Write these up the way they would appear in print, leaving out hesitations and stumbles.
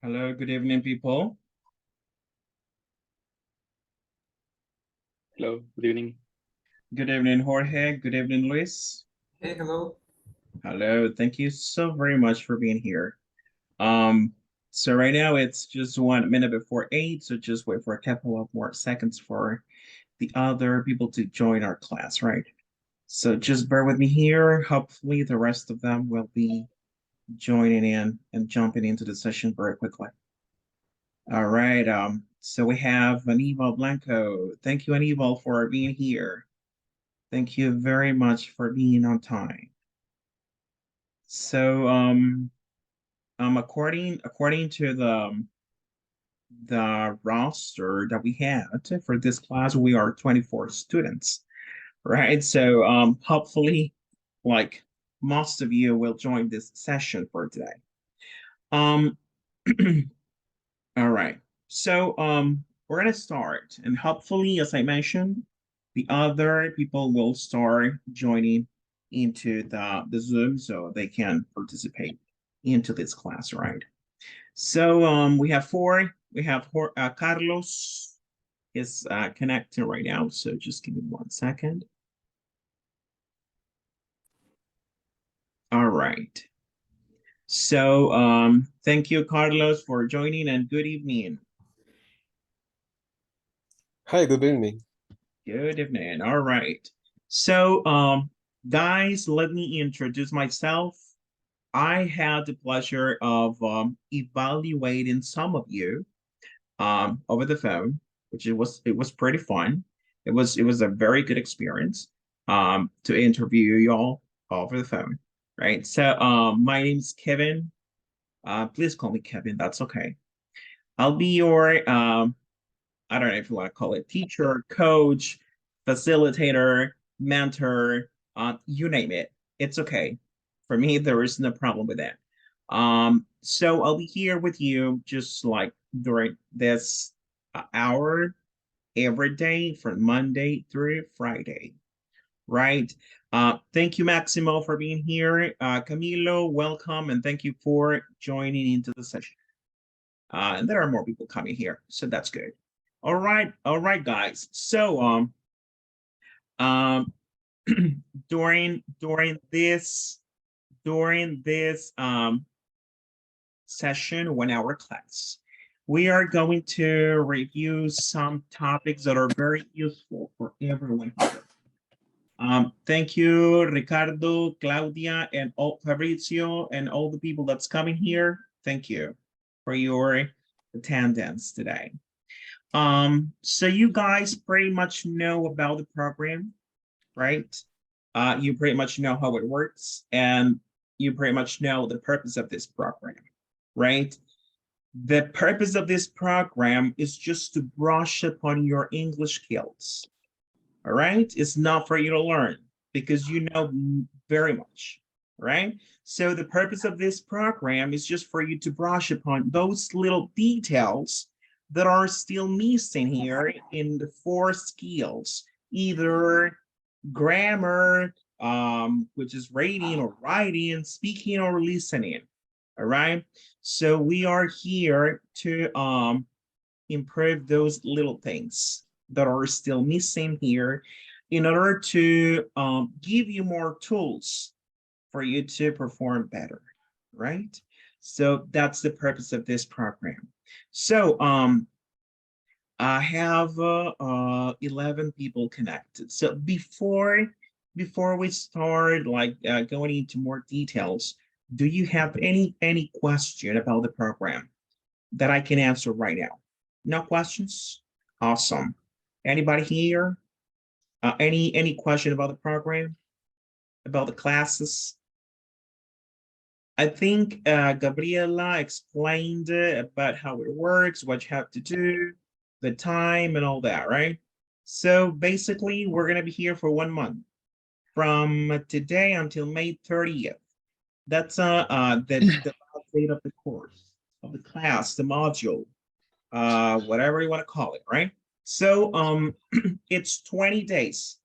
Hello, good evening, people. Hello, good evening. Good evening, Jorge. Good evening, Luis. Hey, hello. Hello, thank you so very much for being here. Um, so right now it's just 1 minute before 8, so just wait for a couple of more seconds for the other people to join our class, right? So just bear with me here. Hopefully the rest of them will be joining in and jumping into the session very quickly. All right, so we have Aníbal Blanco. Thank you, Aníbal, for being here. Thank you very much for being on time. So, according to the roster that we had for this class, we are 24 students, right? So, hopefully, like most of you will join this session for today. Um, all right. So, we're gonna start, and hopefully, as I mentioned, the other people will start joining into the Zoom so they can participate into this class, right? So we have four. We have Carlos is connecting right now. So just give me 1 second. All right. So thank you, Carlos, for joining and good evening. Hi, good evening. Good evening. All right. So guys, let me introduce myself. I had the pleasure of evaluating some of you over the phone, which it was pretty fun. It was a very good experience to interview y'all over the phone, right? So my name's Kevin. Please call me Kevin. That's okay. I'll be your I don't know if you want to call it teacher, coach, facilitator, mentor, you name it. It's okay. For me, there is no problem with that. So I'll be here with you just like during this hour every day from Monday through Friday, right? Thank you, Maximo, for being here. Camilo, welcome, and thank you for joining into the session. And there are more people coming here, so that's good. All right, guys. So um during this session, 1 hour class, we are going to review some topics that are very useful for everyone here. Thank you, Ricardo, Claudia, and all, Fabrizio, and all the people that's coming here. Thank you for your attendance today. So you guys pretty much know about the program, right? You pretty much know how it works, and you pretty much know the purpose of this program, right? The purpose of this program is just to brush upon your English skills, all right? It's not for you to learn because you know very much, right? So the purpose of this program is just for you to brush upon those little details that are still missing here in the 4 skills, either grammar, which is reading or writing, speaking or listening, all right? So we are here to improve those little things that are still missing here in order to give you more tools for you to perform better, right? So that's the purpose of this program. So I have 11 people connected. So before we start like going into more details, do you have any question about the program that I can answer right now? No questions? Awesome. Anybody here? Any question about the program? About the classes? I think Gabriela explained about how it works, what you have to do, the time and all that, right? So basically, we're gonna be here for 1 month from today until May 30th. That's the last date of the course, of the class, the module, whatever you want to call it, right? So it's 20 days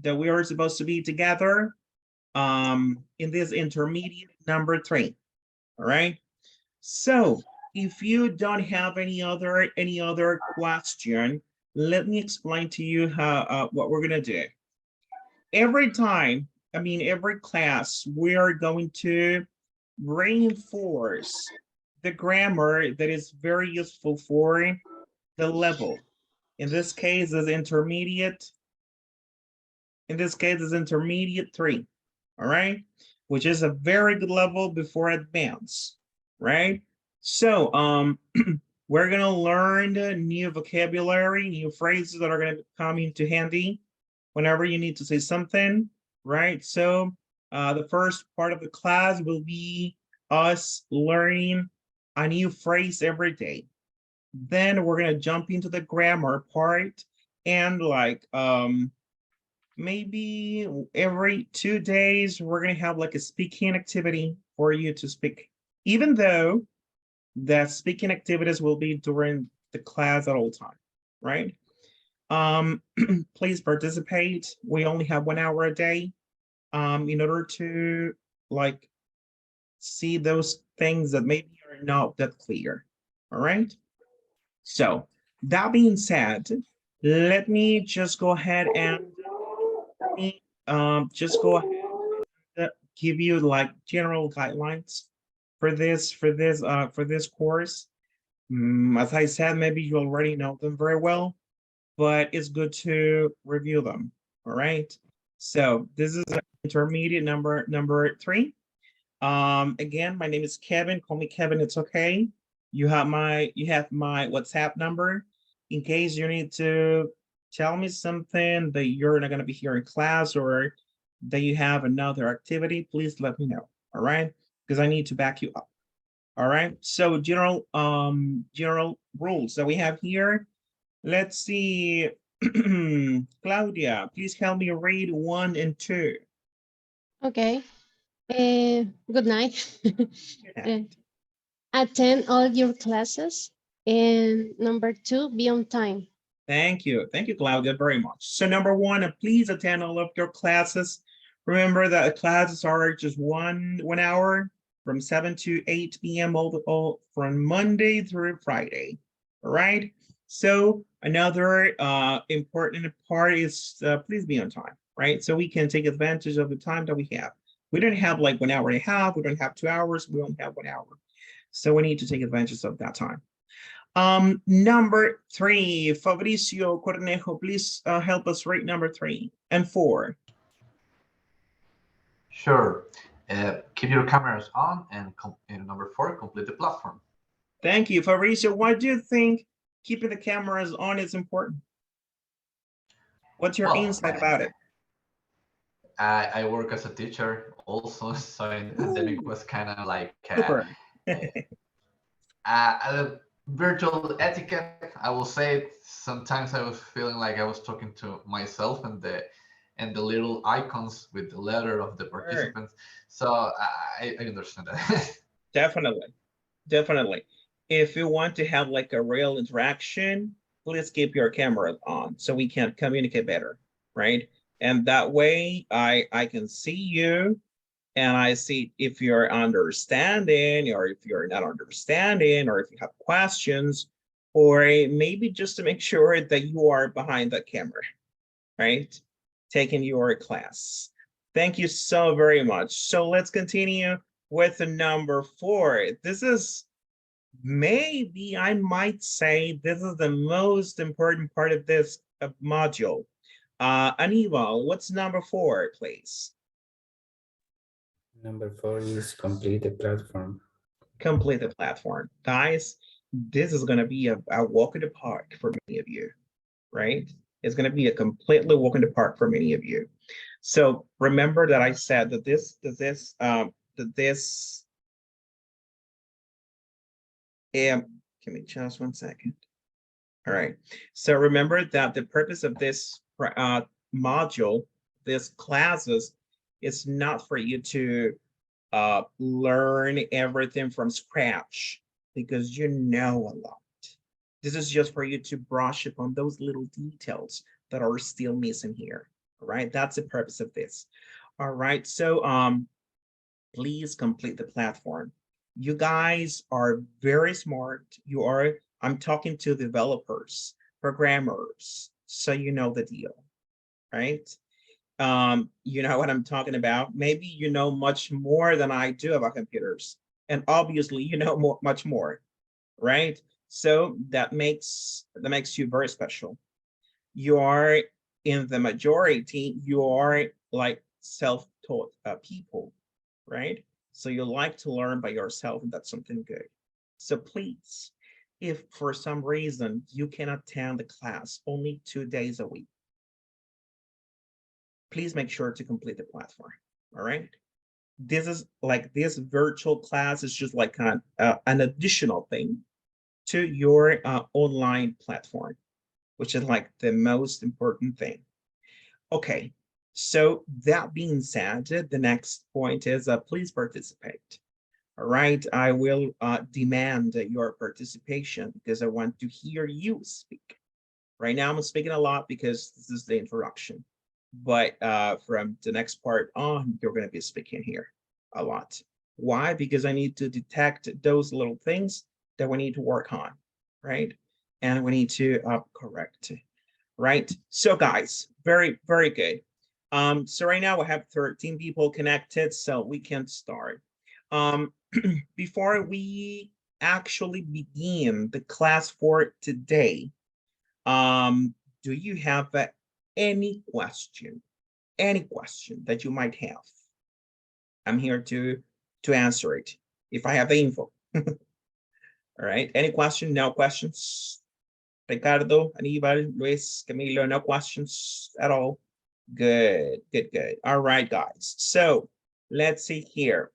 that we are supposed to be together in this intermediate number 3. All right. So if you don't have any other question, let me explain to you how what we're gonna do. Every time, every class, we are going to reinforce the grammar that is very useful for the level. In this case, is intermediate. In this case, is intermediate 3. All right, which is a very good level before advanced, right? So we're gonna learn new vocabulary, new phrases that are gonna come into handy whenever you need to say something, right? So the first part of the class will be us learning a new phrase every day. Then we're gonna jump into the grammar part, and like maybe every 2 days, we're gonna have like a speaking activity for you to speak, even though the speaking activities will be during the class at all time, right? Please participate. We only have 1 hour a day in order to like see those things that maybe are not that clear, all right? So that being said, let me just go ahead and give you like general guidelines for this course. As I said, maybe you already know them very well, but it's good to review them. All right. So this is intermediate number 3. Again, my name is Kevin. Call me Kevin. It's okay. You have my WhatsApp number in case you need to tell me something that you're not going to be here in class, or that you have another activity. Please let me know. All right, because I need to back you up. All right. So general rules that we have here. Let's see. Claudia, please help me read 1 and 2. Okay. Good night. Yeah. Attend all your classes. And number 2, be on time. Thank you, Claudia, very much. So number 1, please attend all of your classes. Remember that classes are just one hour from 7 to 8 p.m. all from Monday through Friday. All right. So another important part is please be on time, right? So we can take advantage of the time that we have. We don't have like 1 hour and a half. We don't have 2 hours. We only have 1 hour. So we need to take advantage of that time. Number 3, Fabricio Cornejo, please help us rate number 3 and 4. Sure. Keep your cameras on, and number 4, complete the platform. Thank you, Fabricio. Why do you think keeping the cameras on is important? What's your insight about it? I work as a teacher also, so in the pandemic was kind of like virtual etiquette. I will say sometimes I was feeling like I was talking to myself and the little icons with the letter of the participants. So I understand that. Definitely. If you want to have like a real interaction, please keep your camera on so we can communicate better, right? And that way I can see you, and I see if you're understanding or if you're not understanding, or if you have questions, or maybe just to make sure that you are behind the camera, right? Taking your class. Thank you so very much. So let's continue with the number 4. This is, maybe I might say, this is the most important part of this module. Aníbal, what's number 4, please? Number 4 is complete the platform. Complete the platform. Guys, this is going to be a walk in the park for many of you, right? It's going to be a completely walk in the park for many of you. So remember that I said that give me just 1 second. All right. So remember that the purpose of this module, this classes, is not for you to learn everything from scratch, because you know a lot. This is just for you to brush up on those little details that are still missing here. All right, that's the purpose of this. All right, so please complete the platform. You guys are very smart. I'm talking to developers, programmers, so you know the deal, right? You know what I'm talking about. Maybe you know much more than I do about computers. And obviously you know much more, right? So that makes you very special. You are in the majority, you are like self-taught people, right? So you like to learn by yourself, and that's something good. So please, if for some reason you can attend the class only 2 days a week, please make sure to complete the platform, all right? This virtual class is just like an additional thing to your online platform, which is like the most important thing. Okay, so that being said, the next point is please participate. All right, I will demand your participation because I want to hear you speak. Right now I'm speaking a lot because this is the introduction, but from the next part on, you're going to be speaking here a lot. Why? Because I need to detect those little things that we need to work on, right? And we need to correct, right? So guys, very, very good. So right now we have 13 people connected, so we can start. Before we actually begin the class for today, do you have any question that you might have? I'm here to answer it if I have the info. All right, any question? No questions? Ricardo, Anibal, Luis, Camilo, no questions at all? Good, good, good. All right, guys. So let's see here.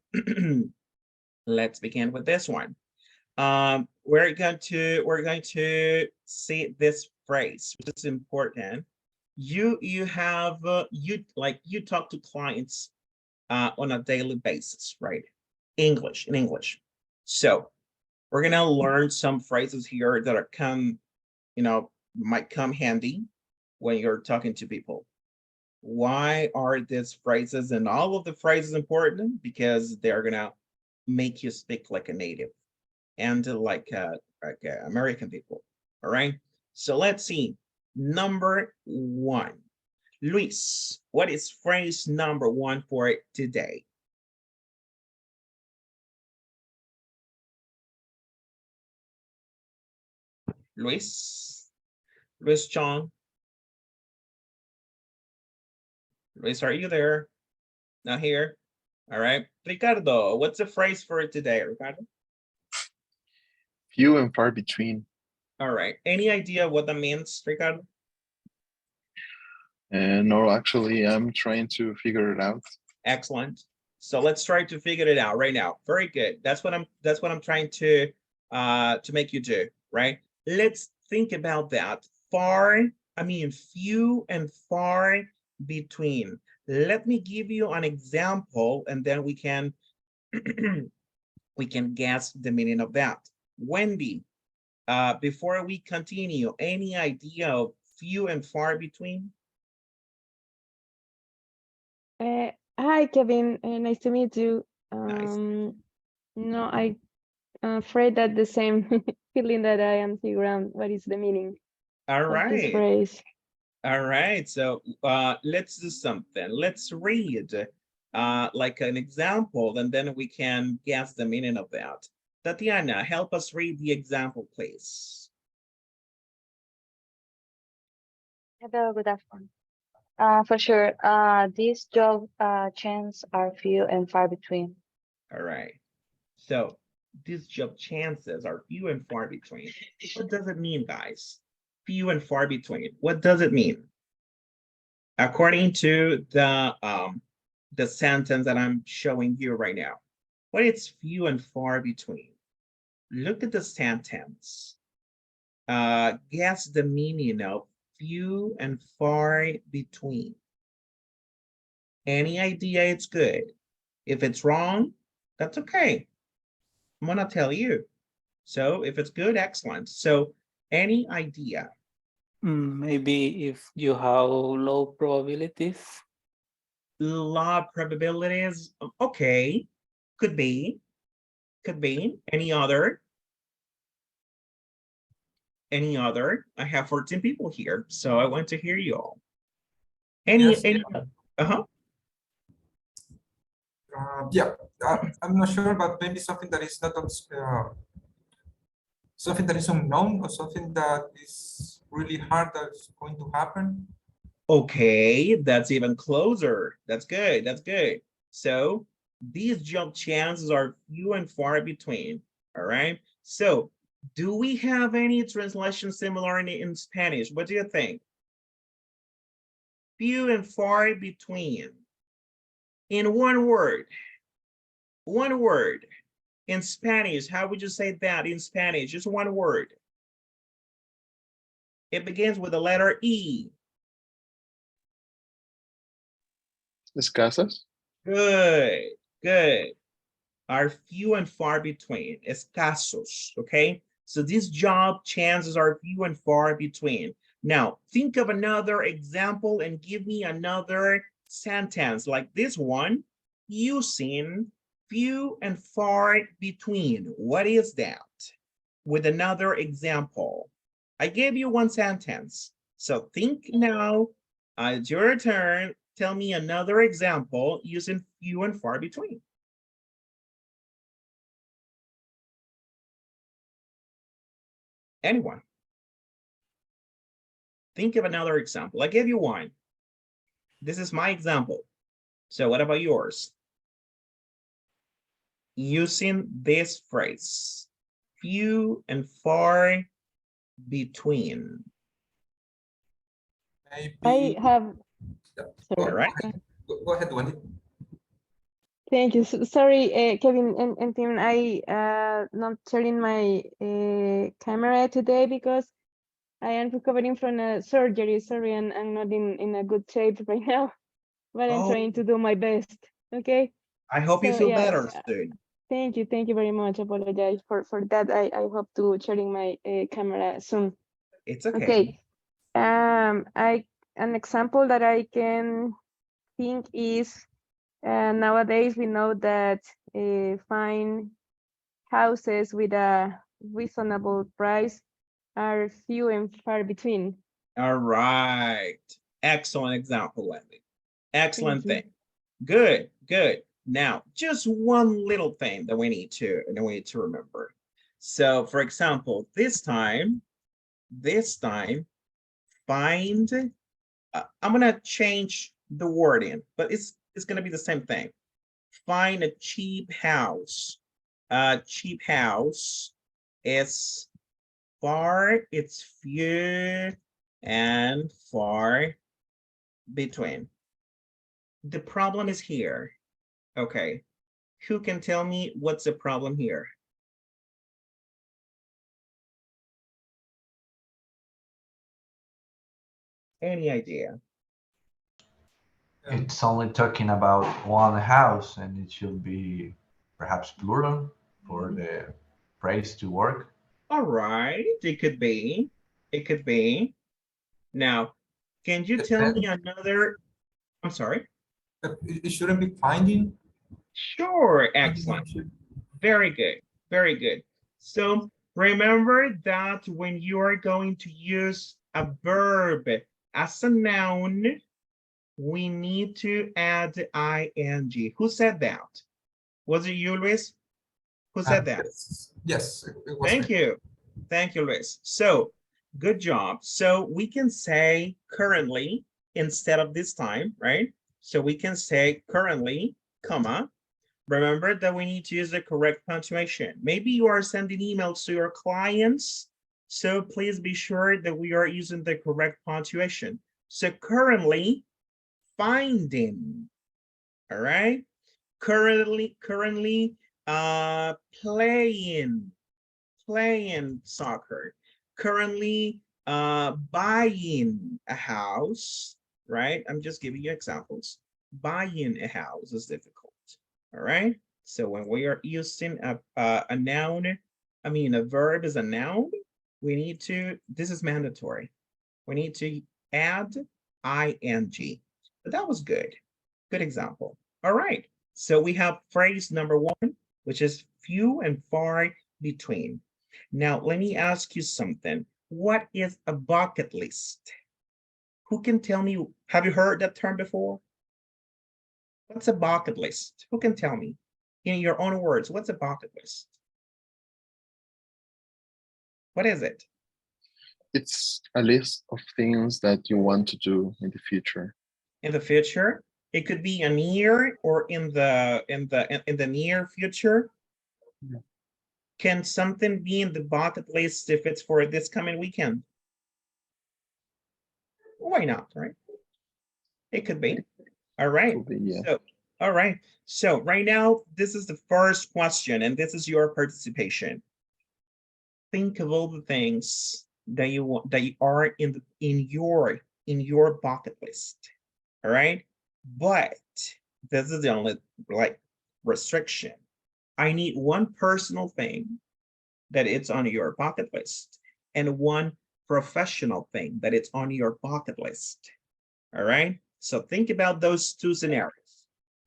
Let's begin with this one. We're going to see this phrase, which is important. You have you talk to clients on a daily basis, right? In English. So we're gonna learn some phrases here that are might come handy when you're talking to people. Why are these phrases and all of the phrases important? Because they're gonna make you speak like a native and like American people. All right. So let's see. Number one. Luis, what is phrase number one for today? Luis John. Luis, are you there? Not here? All right. Ricardo, what's the phrase for today, Ricardo? Few and far between. All right. Any idea what that means, Ricardo? No, actually, I'm trying to figure it out. Excellent. So let's try to figure it out right now. Very good. That's what I'm trying to make you do, right? Let's think about that. Few and far between. Let me give you an example and then we can we can guess the meaning of that. Wendy, before we continue, any idea of few and far between? Hi, Kevin. Nice to meet you. Nice. No, I'm afraid that the same feeling that I am figuring out what is the meaning All of this right. phrase. All right. So let's do something. Let's read like an example, and then we can guess the meaning of that. Tatiana, help us read the example, please. Hello, good afternoon. For sure, these job chances are few and far between. All right. So these job chances are few and far between. What does it mean, guys? Few and far between. What does it mean? According to the sentence that I'm showing you right now, what is few and far between? Look at the sentence. Guess the meaning of few and far between. Any idea? It's good. If it's wrong, that's okay. I'm gonna tell you. So if it's good, excellent. So any idea? Maybe if you have low probabilities. Low probabilities, okay, could be. Could be any other. Any other? I have 14 people here, so I want to hear you all. Any, Yes. uh-huh. Yeah, I'm not sure, but maybe something that is not something that is unknown or something that is really hard that's going to happen. Okay, that's even closer. That's good. That's good. So these job chances are few and far between. All right. So do we have any translation similar in Spanish? What do you think? Few and far between. In one word. One word. In Spanish, how would you say that in Spanish? Just one word. It begins with the letter E. Escasas. Good, good. Are few and far between. Escasos, okay? So these job chances are few and far between. Now, think of another example and give me another sentence like this one, using few and far between. What is that? With another example. I gave you one sentence. So think now, it's your turn. Tell me another example using few and far between. Anyone? Think of another example. I gave you one. This is my example. So what about yours? Using this phrase, few and far between. Maybe. I have. Yeah. Sorry. All right. Go ahead, Wendy. Thank you. Sorry, Kevin and Tim, I not sharing my camera today because I am recovering from a surgery. Sorry, and I'm not in a good shape right now, but I'm Oh. trying to do my best. Okay. I hope you So, feel yeah, better soon. Thank you very much. Apologize for that. I hope to sharing my camera soon. It's okay. Okay. An example that I can think is nowadays we know that find houses with a reasonable price are few and far between. All right. Excellent example, Wendy. Excellent Thank thing. Good, good. Now, just one little thing that we need to remember. So, for example, this time, find. I'm gonna change the wording, but it's gonna be the same thing. Find a cheap house. A cheap house is far. It's few and far between. The problem is here. Okay, who can tell me what's the problem here? Any idea? It's only talking about one house, and it should be perhaps plural for the phrase to work. All right, it could be. It could be. Now, can you tell me another? I'm sorry. It shouldn't be finding. Sure, excellent. Very good, very good. So remember that when you are going to use a verb as a noun, we need to add ing. Who said that? Was it you, Luis? Who said that? Yes, it was Thank me. you. Thank you, Luis. So good job. So we can say currently instead of this time, right? So we can say currently, comma. Remember that we need to use the correct punctuation. Maybe you are sending emails to your clients, so please be sure that we are using the correct punctuation. So currently finding, all right? Currently playing soccer. Currently buying a house, right? I'm just giving you examples. Buying a house is difficult. All right. So when we are using a noun, I mean, a verb is a noun, we need to, this is mandatory. We need to add ing. But that was good. Good example. All right. So we have phrase number one. which is few and far between. Now, let me ask you something. What is a bucket list? Who can tell me, have you heard that term before? What's a bucket list? Who can tell me? In your own words, what's a bucket list? What is it? It's a list of things that you want to do in the future. In the future? It could be a near or in the near future. Yeah. Can something be in the bucket list if it's for this coming weekend? Why not, right? It could be. All right. Could be, yeah. So, all right. So right now, this is the first question, and this is your participation. Think of all the things that you want, that you are in your bucket list. All right. But this is the only like restriction. I need one personal thing that it's on your bucket list and one professional thing that it's on your bucket list. All right. So think about those two scenarios.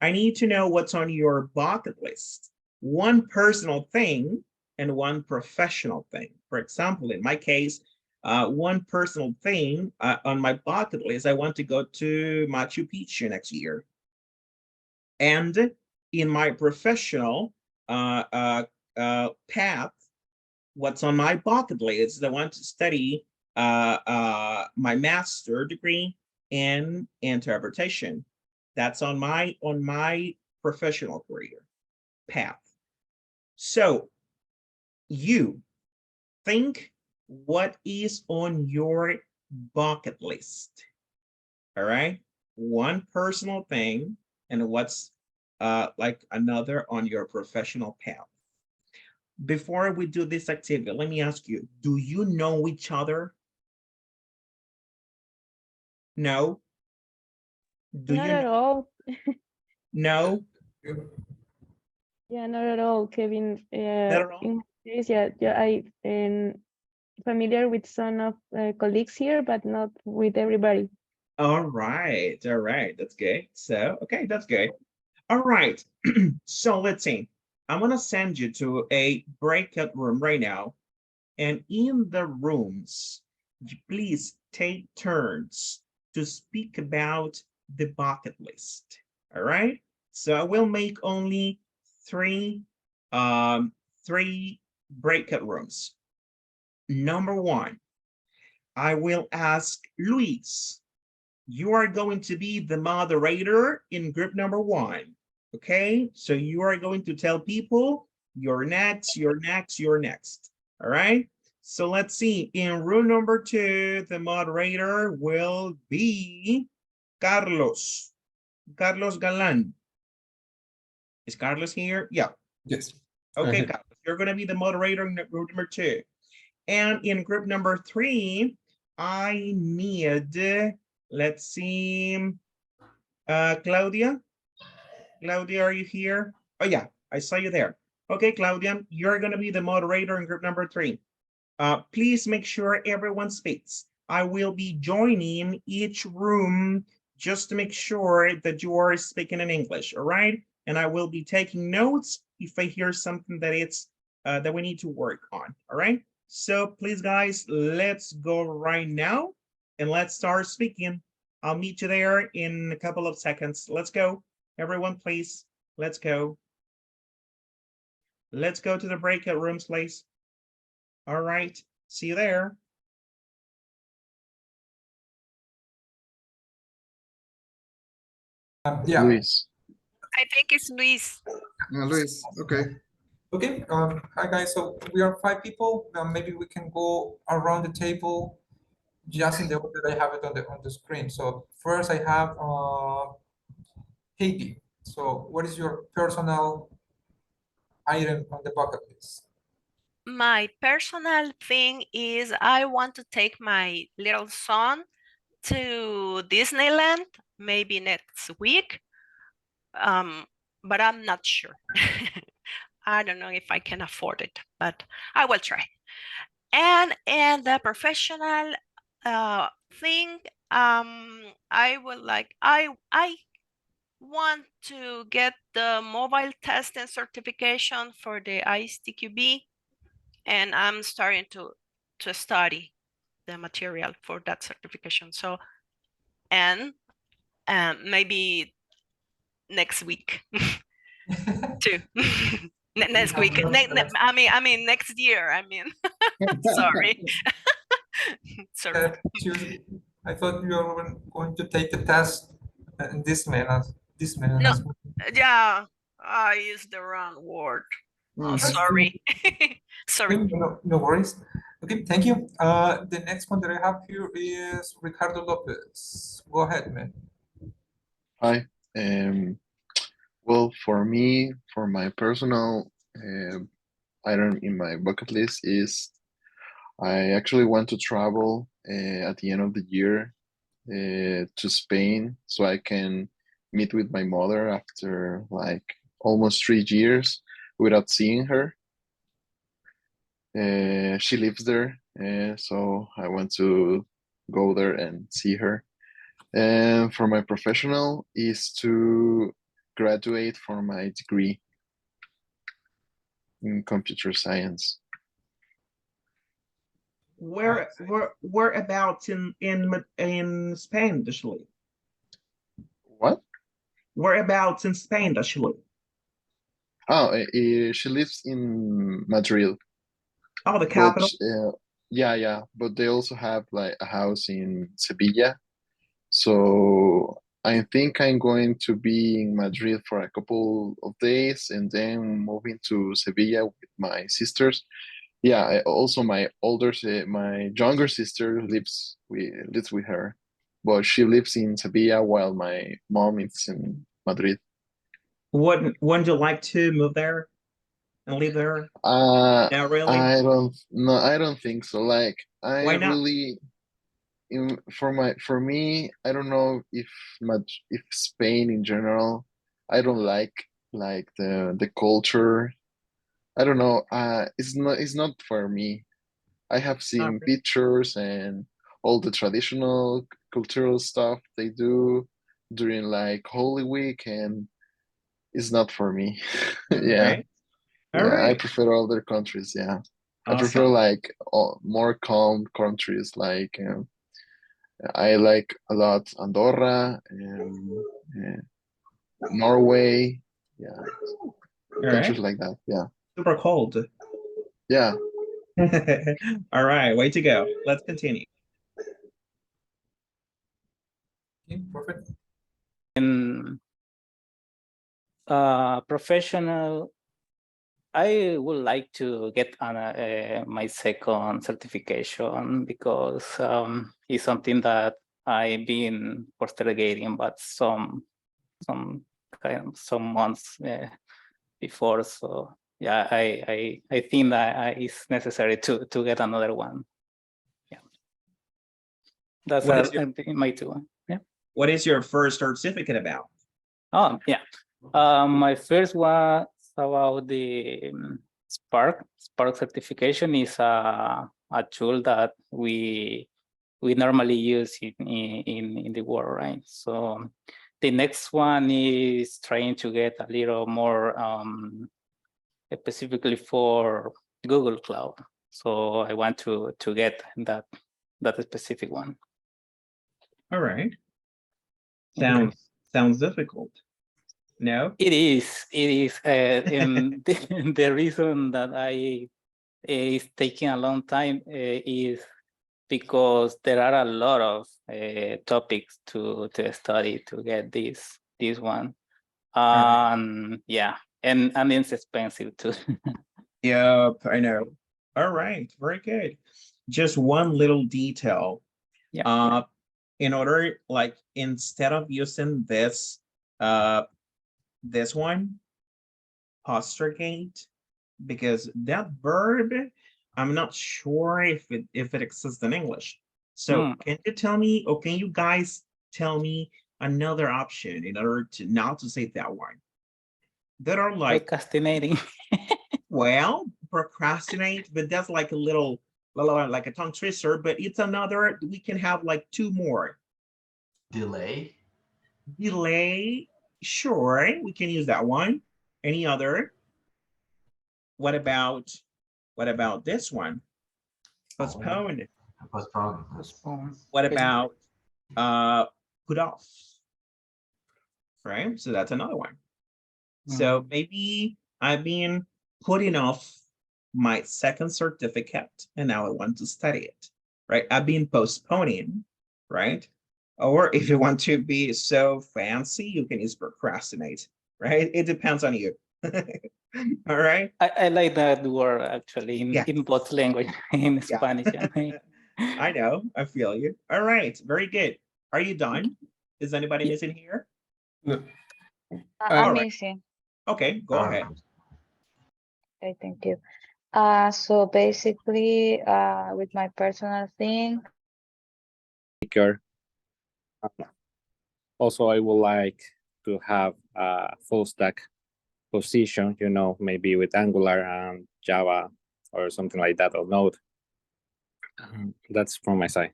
I need to know what's on your bucket list. One personal thing and one professional thing. For example, in my case, one personal thing on my bucket list, I want to go to Machu Picchu next year. And in my professional path, what's on my bucket list is I want to study my master's degree in interpretation. That's on my professional career path. So you think what is on your bucket list. All right, one personal thing and what's like another on your professional path. Before we do this activity, let me ask you, do you know each other? No? Do Not you at all. know? Yeah, not at all, Kevin. Not at all? In my case, yeah, I am familiar with some of colleagues here, but not with everybody. All right, that's good. So, okay, that's good. All right, so let's see. I'm gonna send you to a breakout room right now. And in the rooms, please take turns to speak about the bucket list. All right. So I will make only three breakout rooms. Number one, I will ask Luis. You are going to be the moderator in group number one. Okay, so you are going to tell people you're next, you're next, you're next. All right, so let's see. In room number two, the moderator will be Carlos. Carlos Galan. Is Carlos here? Yeah. Yes. Okay, Carlos, you're going to be the moderator in group number two. And in group number three, I need, let's see, Claudia. Claudia, are you here? Oh yeah, I saw you there. Okay, Claudia, you're going to be the moderator in group number three. Please make sure everyone speaks. I will be joining each room just to make sure that you are speaking in English, all right? And I will be taking notes if I hear something that it's that we need to work on, all right? So please, guys, let's go right now and let's start speaking. I'll meet you there in a couple of seconds. Let's go. Everyone, please, let's go. Let's go to the breakout rooms, please. All right, see you there. Yeah. Luis. I think it's Luis. Luis, okay. Okay. Hi guys. So we are 5 people. Maybe we can go around the table, just in the order I have it on the screen. So first I have Heidi. So what is your personal item on the bucket list? My personal thing is I want to take my little son to Disneyland, maybe next week. But I'm not sure. I don't know if I can afford it, but I will try. And the professional thing, I want to get the mobile testing certification for the ISTQB, and I'm starting to study the material for that certification. So, and maybe next week too. Next week. I mean next year. I mean, sorry. Sorry. I thought you were going to take the test in this manner. No, yeah, I used the wrong word. Oh, sorry. Sorry. No worries. Okay, thank you. The next one that I have here is Ricardo Lopez. Go ahead, man. Hi. Well, for me, for my personal item in my bucket list is I actually want to travel at the end of the year to Spain so I can meet with my mother after like almost 3 years without seeing her. She lives there, so I want to go there and see her. And for my professional is to graduate for my degree in computer science. Whereabouts in Spain, actually? What? Whereabouts in Spain, actually? Oh, she lives in Madrid. Oh, the capital. But, yeah, but they also have like a house in Sevilla. So I think I'm going to be in Madrid for a couple of days and then moving to Sevilla with my sisters. Yeah, also my younger sister lives with her, but she lives in Sevilla while my mom is in Madrid. Wouldn't you like to move there and live there? Not really? I don't think so. Like Why not? really for me, I don't know if Spain in general, I don't like the culture. I don't know. It's not for me. I have seen really. pictures and all the traditional cultural stuff they do during like Holy Week, and it's not for me. Yeah. Okay. All Yeah, I right. prefer other countries. Yeah, I prefer Awesome. like more calm countries. Like I like a lot Andorra and Norway. Yeah, All countries right. like that. Yeah, Super cold. yeah. All right, way to go. Let's continue. Okay, perfect. In professional, I would like to get my second certification because it's something that I've been postergating, but some months before. So yeah, I think that it's necessary to get another one. Yeah, that's my two. Yeah. What is your first certificate about? Oh yeah, my first one about the Spark certification is a tool that we normally use in the world, right? So the next one is trying to get a little more specifically for Google Cloud. So I want to get that specific one. All right. Sounds difficult. No? It is. And the reason that it's taking a long time is because there are a lot of topics to study to get this one. Yeah, and it's expensive too. Yep, I know. All right, very good. Just one little detail. Yeah. In order, like, instead of using this one, postergate, because that verb, I'm not sure if it exists in English. So can you tell me, or can you guys tell me another option in order to not to say that one? That are like procrastinating. Well, procrastinate, but that's like a little like a tongue twister, but it's another, we can have like two more. Delay. Sure, we can use that one. Any other? What about this one? Postpone. Postpone. Postpone. What Okay. about put off? Right, so that's another one. So maybe I've been putting off my second certificate and now I want to study it, right? I've been postponing, right? Or if you want to be so fancy, you can use procrastinate, right? It depends on you. All right. I like that word actually Yeah. in both language, in Yeah. Spanish and I know, I feel you. All right, very good. Are you done? Is anybody Yeah. missing here? No. I'm All right. missing. Okay, go ahead. Okay, thank you. So basically, with my personal thing, Speaker. Also, I would like to have a full stack position, you know, maybe with Angular and Java or something like that, or Node. That's from my side.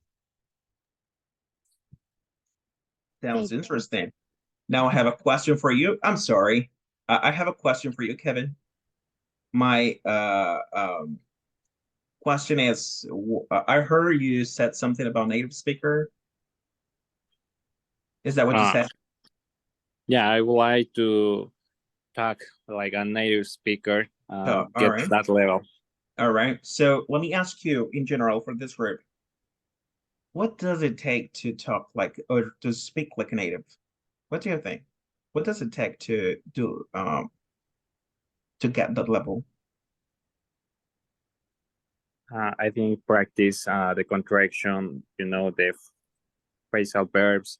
Sounds Thank you. interesting. Now I have a question for you. I'm sorry. I have a question for you, Kevin. My question is, I heard you said something about native speaker. Is that what you Ah. said? Yeah, I would like to talk like a native speaker, all get right. to that level. All right. So let me ask you in general for this group. What does it take to talk like or to speak like a native? What do you think? What does it take to do to get that level? I think practice the contraction, you know, the phrasal verbs.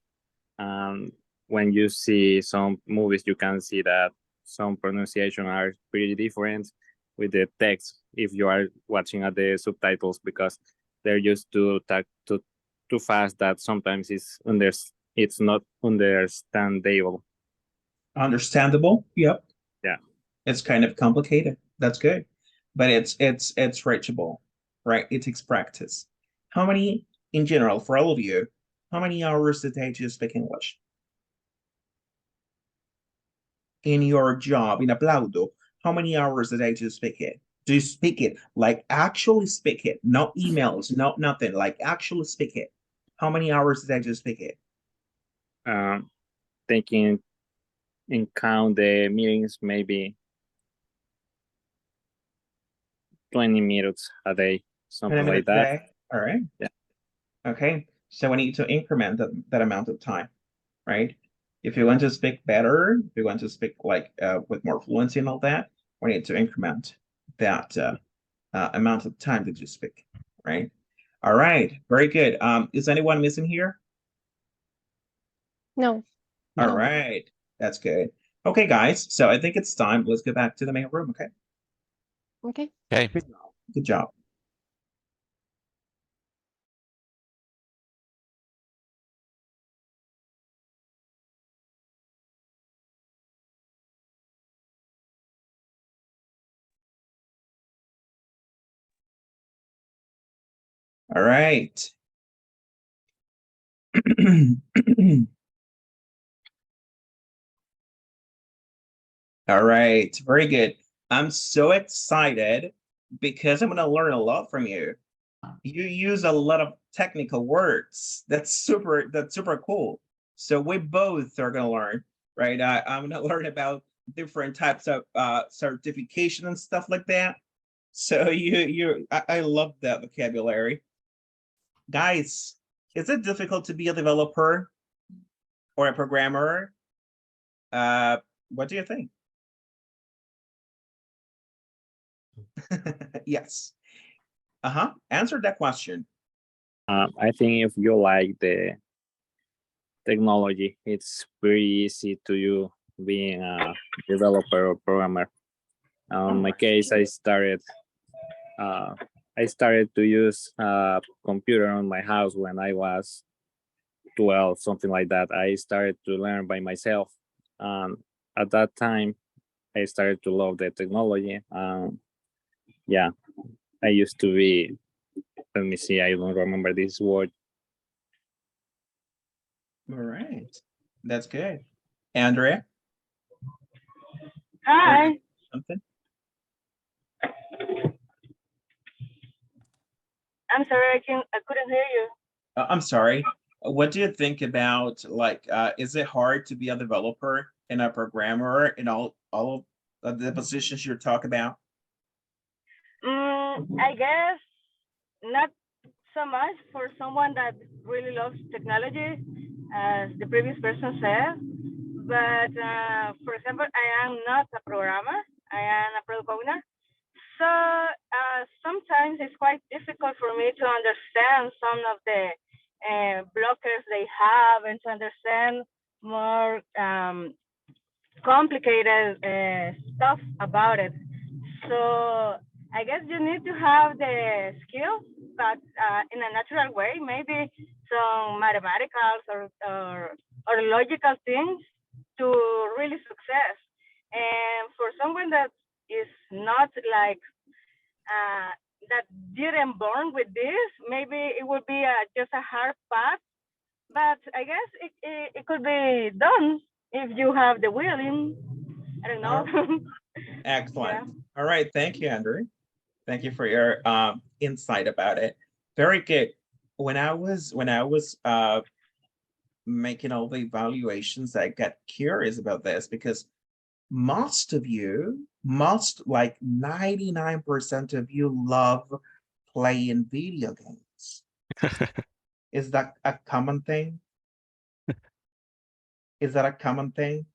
When you see some movies, you can see that some pronunciation are pretty different with the text if you are watching at the subtitles, because they're used to talk too fast that sometimes it's not understandable. Understandable. Yep. Yeah. It's kind of complicated. That's good. But it's reachable, right? It takes practice. How many, in general, for all of you, how many hours a day do you speak English? In your job, in Aplaudo, how many hours a day do you speak it? Do you speak it, like actually speak it, not emails, not nothing, like actually speak it? How many hours a day do you speak it? Taking in count the meetings, maybe 20 minutes a day, 20 something like minutes a that. day? All right. Yeah. Okay. So we need to increment that amount of time, right? If you want to speak better, if you want to speak like with more fluency and all that, we need to increment that amount of time that you speak, right? All right, very good. Is anyone missing here? No. All No. right, that's good. Okay, guys, so I think it's time. Let's go back to the main room, okay? Okay. Okay. Good job. Good job. All right. All right, very good. I'm so excited because I'm going to learn a lot from you. You use a lot of technical words. That's super cool. So we both are going to learn, right? I'm going to learn about different types of certification and stuff like that. So I love that vocabulary. Guys, is it difficult to be a developer or a programmer? What do you think? Yes. Answer that question. I think if you like the technology, it's pretty easy to you being a developer or programmer. In my case, I started to use a computer on my house when I was 12, something like that. I started to learn by myself. At that time, I started to love the technology. Yeah, I used to be, let me see, I don't remember this word. All right, that's good. Andrea? Hi. Something? I'm sorry, I couldn't hear you. I'm sorry. What do you think about like, is it hard to be a developer and a programmer in all of the positions you're talking about? I guess not so much for someone that really loves technology, as the previous person said. But for example, I am not a programmer. I am a product owner. So sometimes it's quite difficult for me to understand some of the blockers they have and to understand more complicated stuff about it. So I guess you need to have the skill, but in a natural way, maybe some mathematicals or logical things to really success. And for someone that is not like that didn't born with this, maybe it would be just a hard path. But I guess it could be done if you have the willing. I don't know. Excellent. Yeah. All right. Thank you, Andrew. Thank you for your insight about it. Very good. When I was making all the evaluations, I got curious about this because most of you, like 99% of you love playing video games. Is that a common thing? Is that a common thing?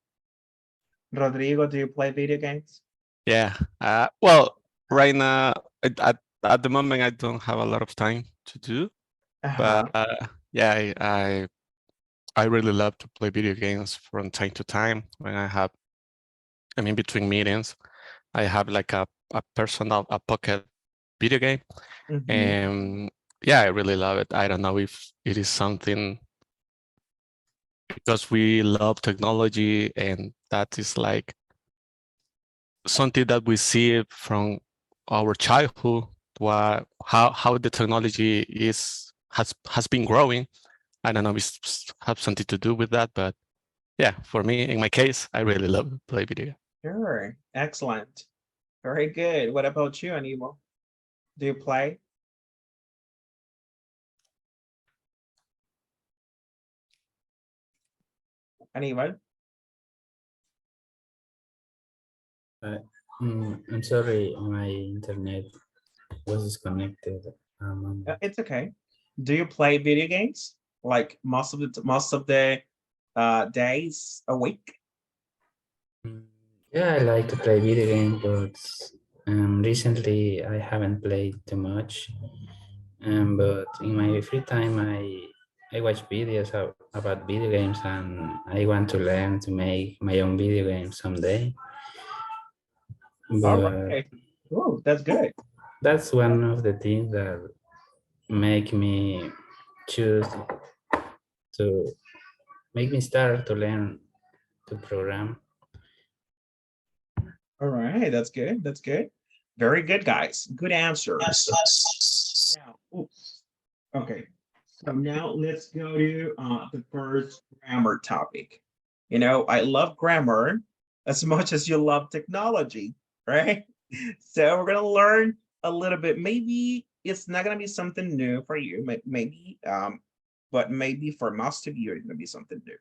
Rodrigo, do you play video games? Yeah. Well, right now, at the moment, I don't have a lot of time to do, Uh-huh. but yeah, I really love to play video games from time to time when I mean, between meetings, I have like a personal, a pocket video game. Mhm. And yeah, I really love it. I don't know if it is something because we love technology and that is like something that we see from our childhood, how the technology has been growing. I don't know if it's have something to do with that, but yeah, for me, in my case, I really love to play video games. Sure. Excellent. Very good. What about you, Aníbal? Do you play? Aníbal? I'm sorry, my internet was disconnected. It's okay. Do you play video games like most of the days a week? Yeah, I like to play video games, but recently I haven't played too much. But in my free time, I watch videos about video games, and I want to learn to make my own video game someday. All But right. Oh, that's good. that's one of the things that make me choose to make me start to learn to program. All right, that's good. That's good. Very good, guys. Good answers. Now, oops. Okay, so now let's go to the first grammar topic. You know, I love grammar as much as you love technology, right? So we're gonna learn a little bit. Maybe it's not gonna be something new for you, maybe, but maybe for most of you, it's gonna be something new.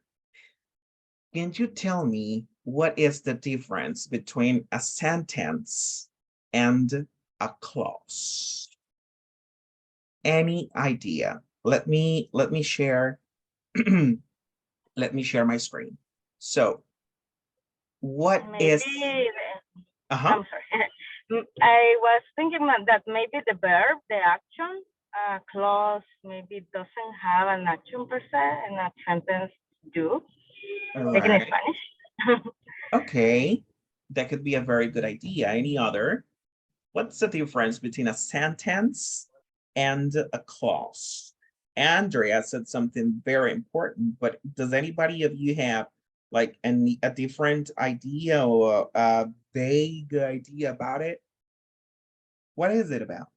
Can you tell me what is the difference between a sentence and a clause? Any idea? Let me share let me share my screen. So what is I'm sorry. I was thinking that maybe the verb, the action, clause maybe doesn't have an action per se, and a sentence do, like in right. Spanish. Okay, that could be a very good idea. Any other? What's the difference between a sentence and a clause? Andrea said something very important, but does anybody of you have like a different idea or a vague idea about it? What is it about?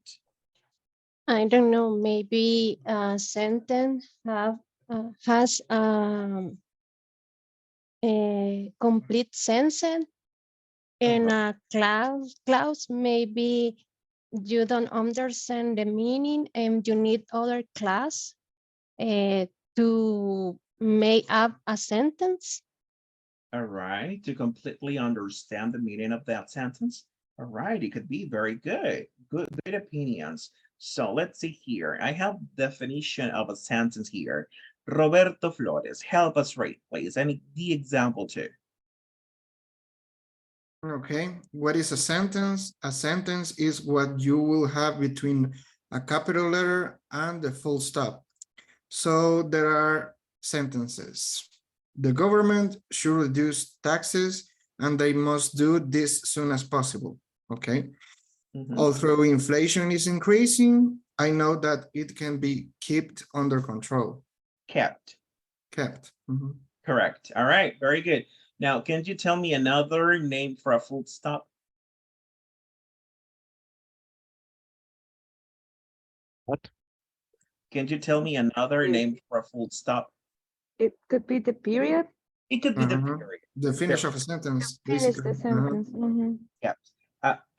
I don't know, maybe a sentence has a complete sentence in a clause, maybe you don't understand the meaning and you need other class to make up a sentence. All right, to completely understand the meaning of that sentence. All right, it could be very good. Good opinions. So let's see here. I have definition of a sentence here. Roberto Flores, help us read, please. And the example too. Okay, what is a sentence? A sentence is what you will have between a capital letter and the full stop. So there are sentences. The government should reduce taxes and they must do this soon as possible. Okay. Although inflation is increasing, I know that it can be kept under control. Kept. Correct. All right, very good. Now, can you tell me another name for a full stop? What? Can you tell me another name for a full stop? It could be the period. It could be the period. The finish of a sentence. Finish Basically. the sentence. Yeah.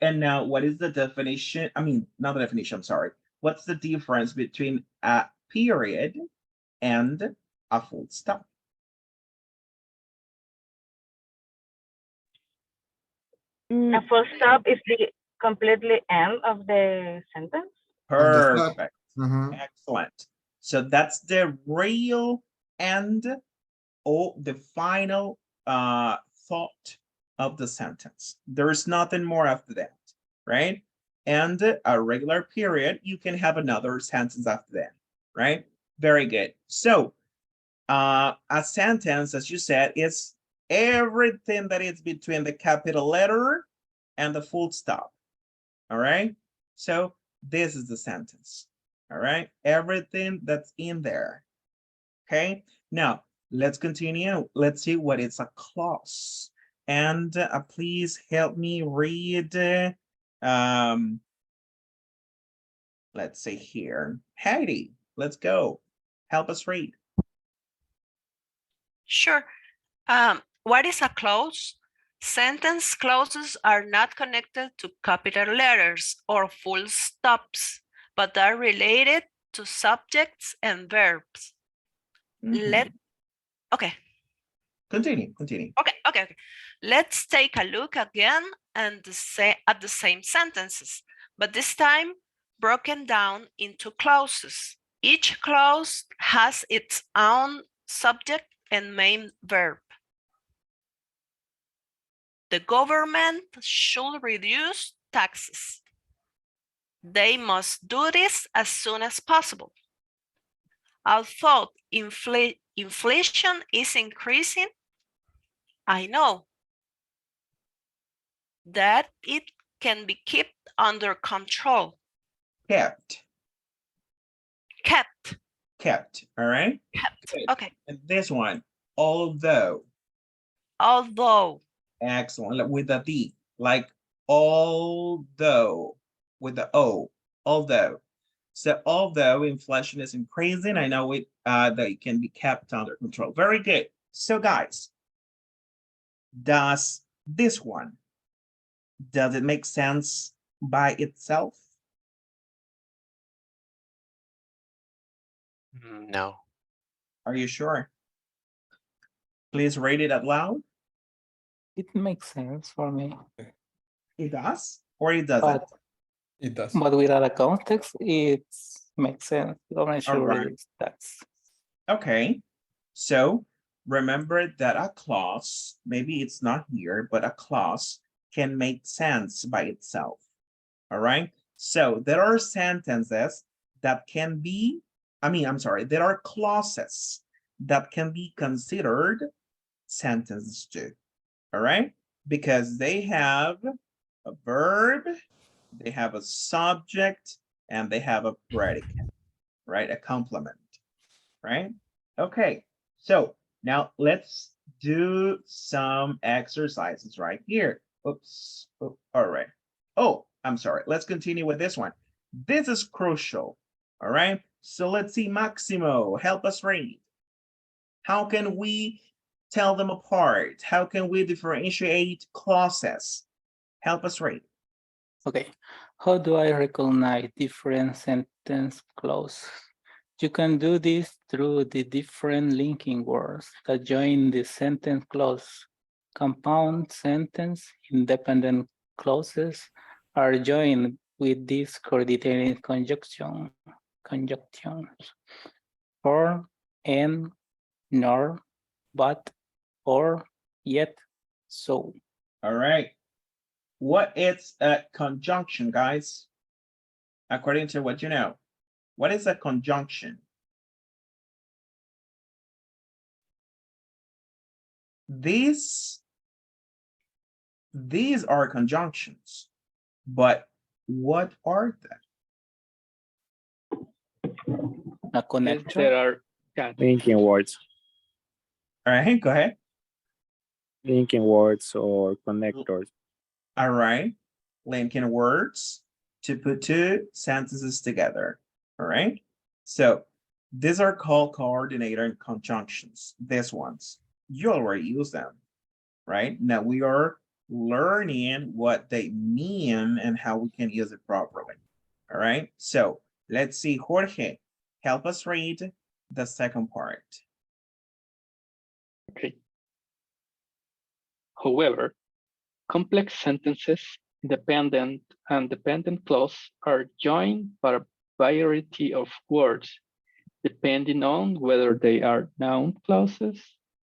And now what is the definition? I mean, not the definition, I'm sorry. What's the difference between a period and a full stop? A full stop is the completely end of the sentence. Perfect. Excellent. So that's the real end or the final thought of the sentence. There's nothing more after that, right? And a regular period, you can have another sentence after that, right? Very good. So a sentence, as you said, is everything that is between the capital letter and the full stop. All right. So this is the sentence. All right. Everything that's in there. Okay. Now let's continue. Let's see what is a clause. And please help me read. Let's see here. Heidi, let's go. Help us read. Sure. What is a clause? Sentence clauses are not connected to capital letters or full stops, but are related to subjects and verbs. Okay. Continue. Okay. Let's take a look again and at the same sentences, but this time broken down into clauses. Each clause has its own subject and main verb. The government should reduce taxes. They must do this as soon as possible. Although inflation is increasing, I know that it can be kept under control. Kept. All right. Kept. Okay. And this one, although. Excellent. With the D, like although, with the O, although. So although inflation is increasing, I know it that it can be kept under control. Very good. So guys, does this one, does it make sense by itself? No. Are you sure? Please read it out loud. It makes sense for me. It does or it doesn't? It does. But without a context, it makes sense. Government should reduce tax. Okay, so remember that a clause, maybe it's not here, but a clause can make sense by itself. All right, so there are sentences that can be, there are clauses that can be considered sentences too. All right, because they have a verb, they have a subject, and they have a predicate, right? A complement, right? Okay, so now let's do some exercises right here. Oops, all right. Oh, I'm sorry. Let's continue with this one. This is crucial, all right? So let's see, Maximo, help us read. How can we tell them apart? How can we differentiate clauses? Help us read. Okay. How do I recognize different sentence clauses? You can do this through the different linking words that join the sentence clause. Compound sentence independent clauses are joined with these coordinating conjunctions. For, and, nor, but, or, yet, so. All right. What is a conjunction, guys? According to what you know, what is a conjunction? These are conjunctions, but what are they? A connection. There are linking words, All right, go ahead. linking words or connectors. All right, linking words to put two sentences together. All right, so these are called coordinator conjunctions. These ones, you already use them, right? Now we are learning what they mean and how we can use it properly. All right, so let's see, Jorge, help us read the second part. Okay. However, complex sentences, dependent and dependent clause are joined by a variety of words, depending on whether they are noun clauses,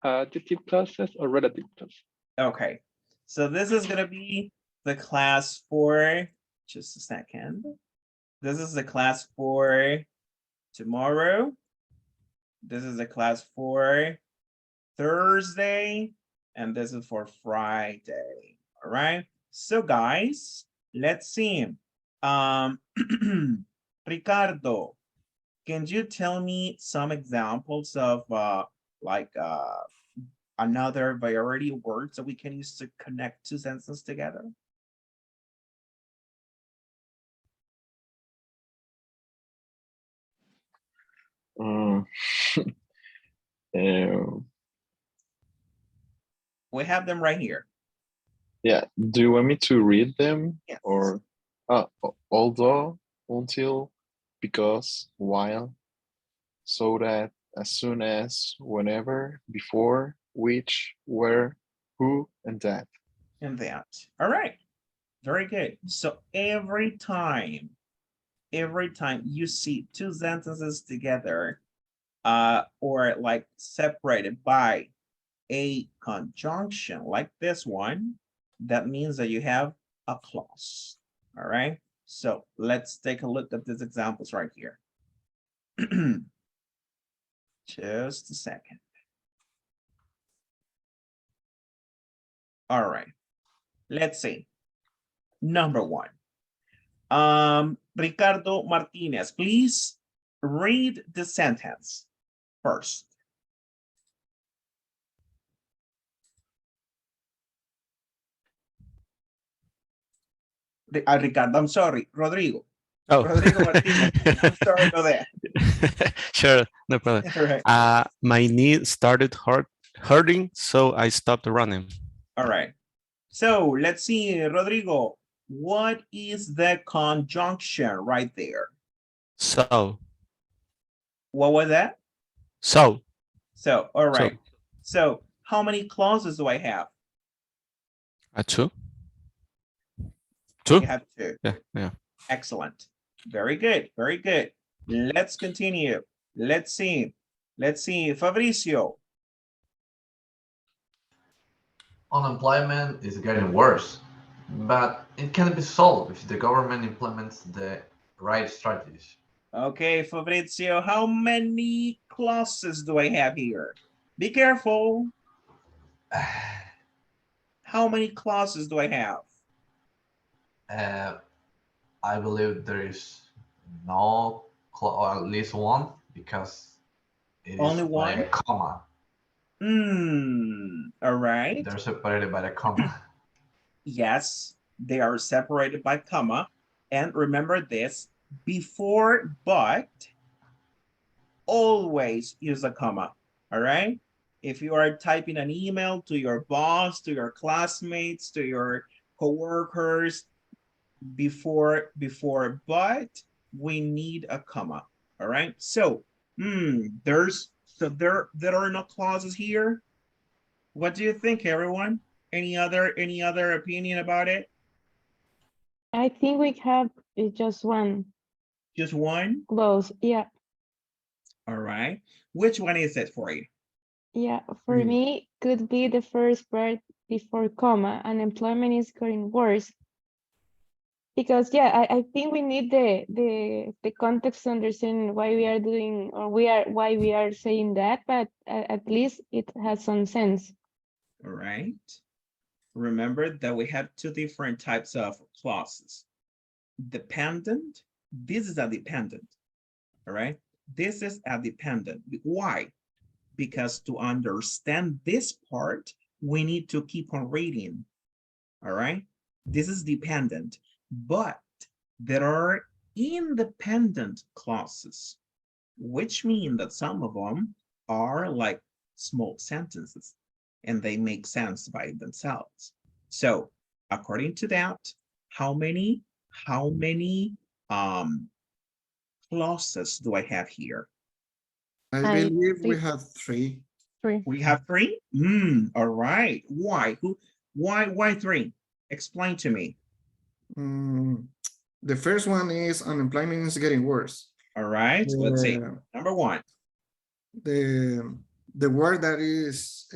adjective clauses, or relative clauses. Okay, so this is gonna be the class for, just a second. This is the class for tomorrow. This is the class for Thursday, and this is for Friday. All right, so guys, let's see. Ricardo, can you tell me some examples of another variety of words that we can use to connect two sentences together? We have them right here. Yeah, do you want me to read them? Yes. Or although, until, because, while, so that, as soon as, whenever, before, which, where, who, and that. And that. All right, very good. So every time you see two sentences together, or like separated by a conjunction like this one, that means that you have a clause. All right, so let's take a look at these examples right here. Just a second. All right, let's see. Number one. Ricardo Martinez, please read the sentence first. Ricardo, I'm sorry, Rodrigo. Oh. Rodrigo Martinez. I'm sorry about that. Sure, no problem. All right. My knee started hurting, so I stopped running. All right. So let's see, Rodrigo, what is the conjunction right there? So. What was that? So. So, all right. So how many clauses do I have? Two. Two? You have two. Yeah. Excellent. Very good. Very good. Let's continue. Let's see. Fabricio. Unemployment is getting worse, but it can be solved if the government implements the right strategies. Okay, Fabrizio, how many clauses do I have here? Be careful. How many clauses do I have? I believe there is no, or at least one, because it Only is one? by a comma. All right. They're separated by the comma. Yes, they are separated by comma. And remember this, before but, always use a comma, all right? If you are typing an email to your boss, to your classmates, to your coworkers, before, but we need a comma. All right. So, there are no clauses here. What do you think, everyone? Any other opinion about it? I think we have just one Just one? clause. Yeah. All right. Which one is it for you? Yeah. For me, could be the first word before comma. Unemployment is getting worse. Because yeah, I think we need the context to understand why we are doing or why we are saying that, but at least it has some sense. All right. Remember that we have two different types of clauses. Dependent, this is a dependent, all right? This is a dependent. Why? Because to understand this part, we need to keep on reading, all right? This is dependent, but there are independent clauses, which mean that some of them are like small sentences and they make sense by themselves. So according to that, how many clauses do I have here? I believe we have three. We have three? All right. Why? Why three? Explain to me. The first one is unemployment is getting worse. All right, let's see. Number one. The word that is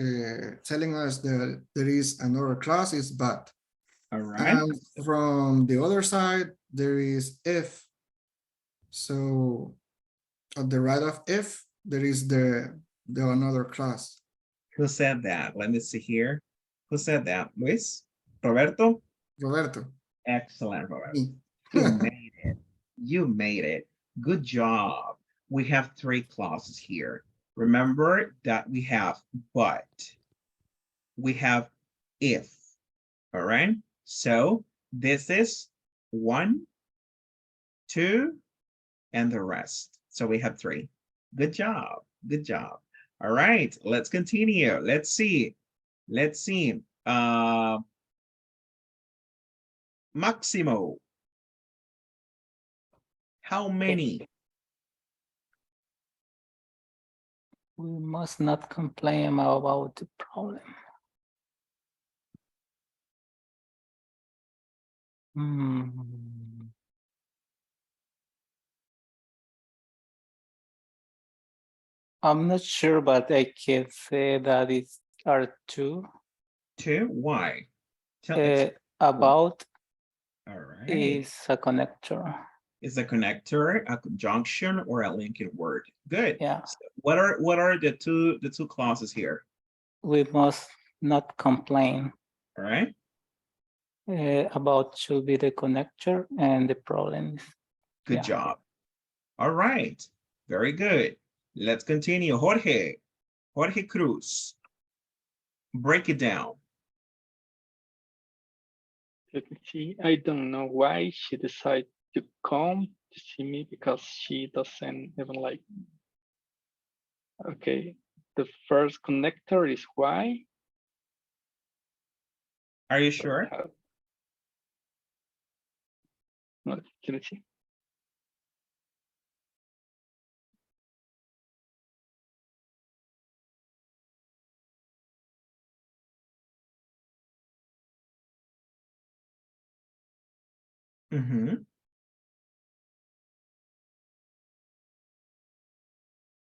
telling us that there is another clause is but. All right. And from the other side, there is if. So at the right of if, there is the another clause. Who said that? Let me see here. Who said that? Luis? Roberto? Roberto. Excellent, Roberto. You made it. You made it. Good job. We have three clauses here. Remember that we have but, we have if, all right? So this is 1, 2, and the rest. So we have three. Good job. Good job. All right, let's continue. Let's see. Maximo. How many? We must not complain about the problem. I'm not sure, but I can say that it's are two. Two? Why? About all right. Is a connector. Is a connector, a conjunction, or a linking word? Good. Yeah. So what are the two clauses here? We must not complain. All right. About should be the connector and the problem. Good job. All right. Very good. Let's continue. Jorge Cruz. Break it down. Let me see. I don't know why she decided to come to see me because she doesn't even like me. Okay. The first connector is why. Are you sure? No, let me see.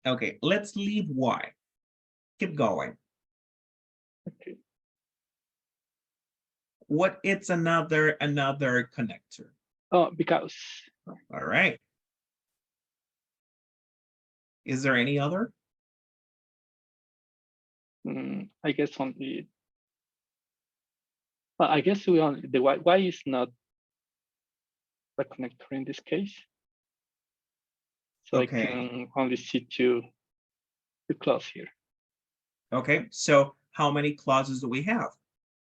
Okay, let's leave why. Keep going. Okay. What it's another connector? Oh, because. All right. Is there any other? I guess only. Well, I guess we only the why is not a connector in this case. So okay. I can only see two clauses here. Okay, so how many clauses do we have?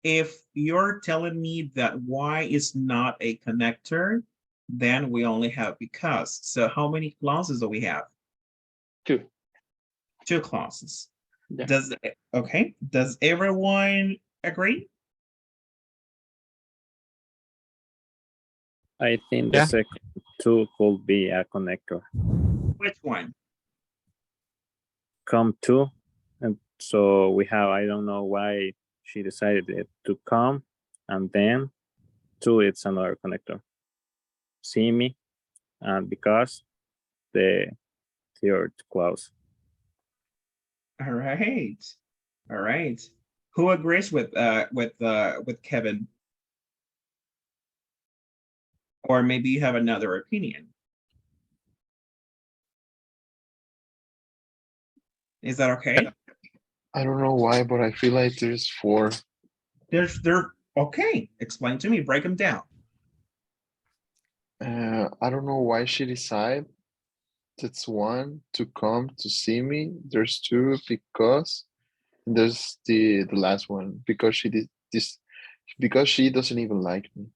If you're telling me that why is not a connector, then we only have because. So how many clauses do we have? Two. Two clauses. Yeah. Does everyone agree? I think the Yeah. second two could be a connector. Which one? Come to, and so we have, I don't know why she decided to come, and then two, it's another connector. See me, and because the third clause. All right. All right. Who agrees with Kevin? Or maybe you have another opinion. Is that okay? I don't know why, but I feel like there's four. Okay. Explain to me, break them down. I don't know why she decided. That's one, to come to see me. There's two, because there's the last one, because she did this, because she doesn't even like me.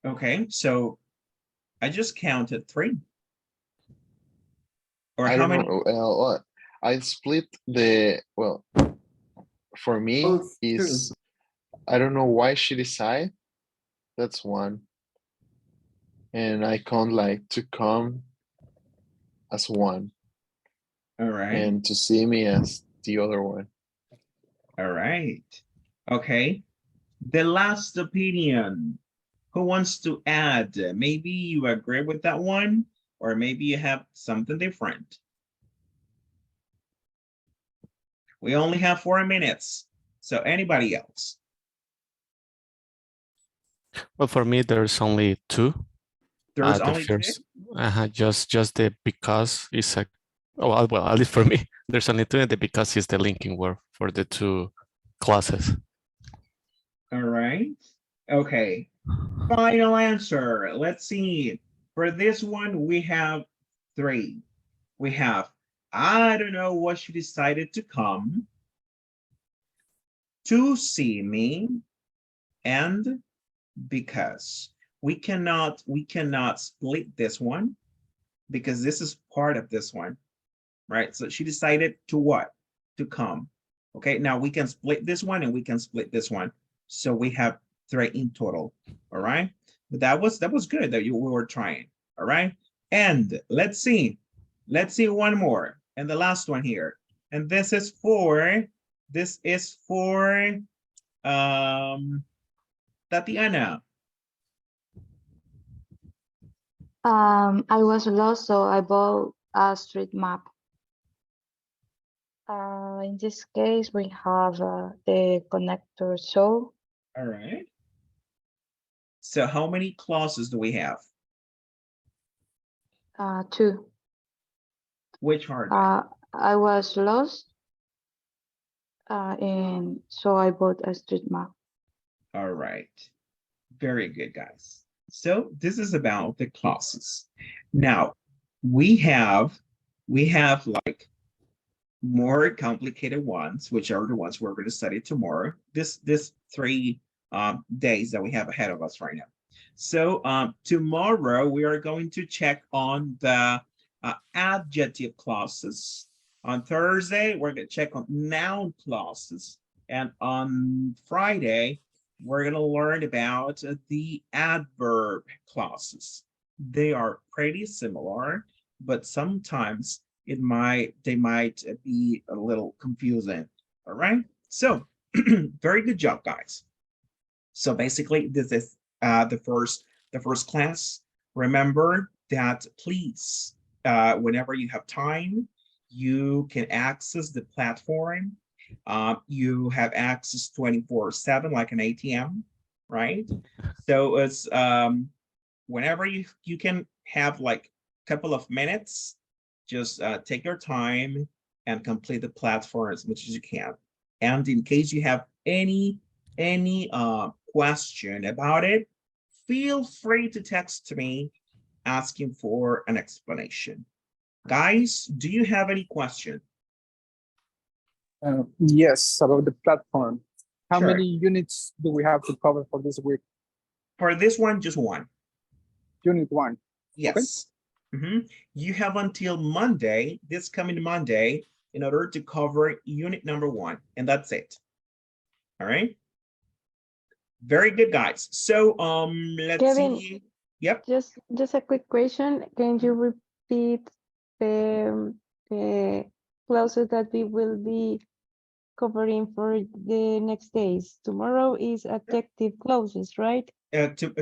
Okay, so I just counted 3. Or I how don't many? know. What I split the, well, for me Both is, two. I don't know why she decided. That's one. And I can't like to come as one. All right. And to see me as the other one. All right. Okay. The last opinion. Who wants to add? Maybe you agree with that one, or maybe you have something different. We only have 4 minutes. So anybody else? Well, for me, there's only 2. There's The only 2? first, just the because is a, well, at least for me, there's only 2, and the because is the linking word for the 2 classes. All right. Okay. Final answer. Let's see. For this one, we have 3. We have, I don't know what she decided to come, to see me, and because. We cannot split this one because this is part of this one, right? So she decided to what? To come. Okay, now we can split this one and we can split this one. So we have 3 in total, all right? But that was good that we were trying, all right? And let's see one more, and the last one here. And this is for Tatiana. I was lost, so I bought a street map. In this case, we have the connector show. All right. So how many clauses do we have? 2. Which are they? I was lost, and so I bought a street map. All right. Very good, guys. So this is about the clauses. Now, we have like more complicated ones, which are the ones we're going to study tomorrow. This 3 days that we have ahead of us right now. So tomorrow we are going to check on the adjective clauses. On Thursday, we're going to check on noun clauses. And on Friday, we're going to learn about the adverb clauses. They are pretty similar, but sometimes they might be a little confusing. All right. So very good job, guys. So basically, this is the first class. Remember that, please, whenever you have time, you can access the platform. You have access 24/7 like an ATM, right? So it's whenever you can have like a couple of minutes, just take your time and complete the platform as much as you can. And in case you have any question about it, feel free to text me asking for an explanation. Guys, do you have any question? Yes, about the platform. How Sure. many units do we have to cover for this week? For this one, just 1. Unit 1. Yes. Okay. You have until Monday, this coming Monday, in order to cover unit number 1, and that's it. All right. Very good, guys. So let's Kevin. see. Yep. Just a quick question. Can you repeat the clauses that we will be covering for the next days? Tomorrow is adjective clauses, right?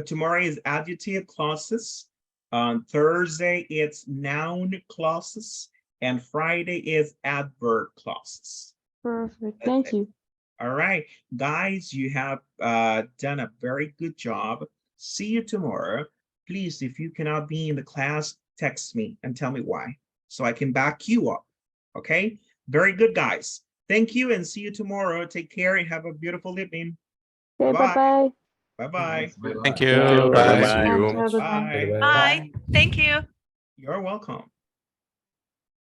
Tomorrow is adjective clauses. On Thursday, it's noun clauses. And Friday is adverb clauses. Perfect. Thank you. All right, guys, you have done a very good job. See you tomorrow. Please, if you cannot be in the class, text me and tell me why, so I can back you up. Okay, very good, guys. Thank you and see you tomorrow. Take care and have a beautiful evening. Okay, bye-bye. Bye-bye. Thank you. Bye. Bye. Bye. Bye. Thank you. You're welcome.